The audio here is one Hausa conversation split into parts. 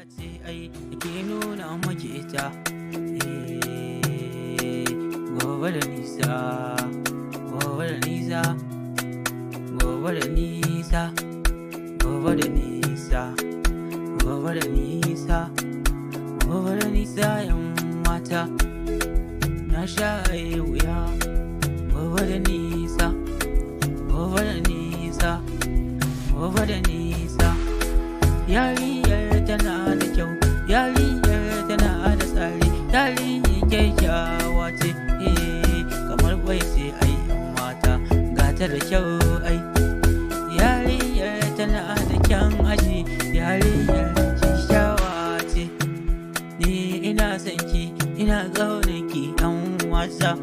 ce ai ke nuna maki ita, gobe da nisa, gobe da nisa, gobe da nisa, gobe da nisa, gobe da nisa, gobe da nisa yan mata na sha wuya. Gobe da nisa, gobe da nisa, gobe da nisa. Yarinyar tana da kyau, yarinyar tana da tsari, yarinyar kyakkyawa ce, kamar kwai ce ai yan mata, gata da kyau ai. Yarinyar tana da kyan aji, yarinyar kyakkyawa ce, ni ina son ki, ina ƙaunar ki yan wasa.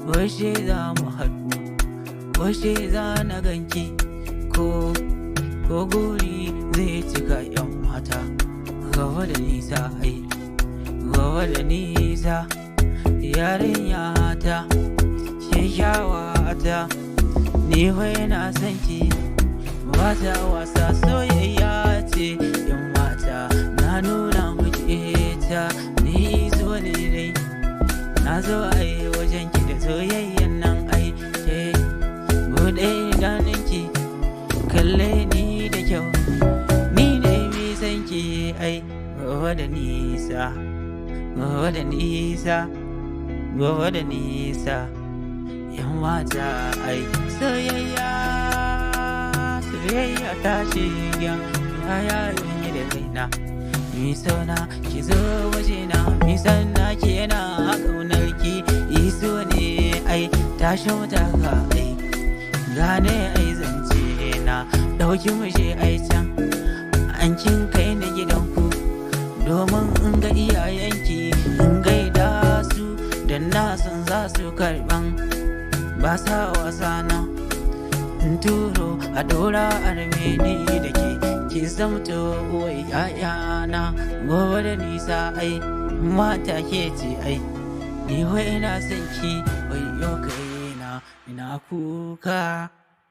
Washe za mu haɗu, washe za na ganki, ko guri zai cika yan mata. Gaba da nisa ai, gaba da nisa, yarinya ta, kyakkyawa ta, ni wai na san ki, ba ta wasa soyayya ce yan mata, na nuna miki ita, ni so ne dai, na zo ai wajen ki da soyayyan nan ai, buɗe idanunki, kalle ni da kyau, ni ne mai san ki ai. Gobe da nisa, gobe da nisa, gobe da nisa, yan mata ai. Soyayya, soyayya ta shiga, yaya yi da raina, mi sona ki zo wajena, mi sanna ki yana ƙaunar ki, iso ne ai, tashi mutaka ai, gane ai zance na, ɗauki mushe ai can, an kin kai na gidanku, domin in ga iyayenki, in gaida su, dan na san za su karɓan, ba sa wasa na, in turo a dora armeni da ki zamto uwai ‘ya'yana. Gobe da nisa ai, mata ke ce ai, ni wai ina son ki, wai yau kai na ina kuka.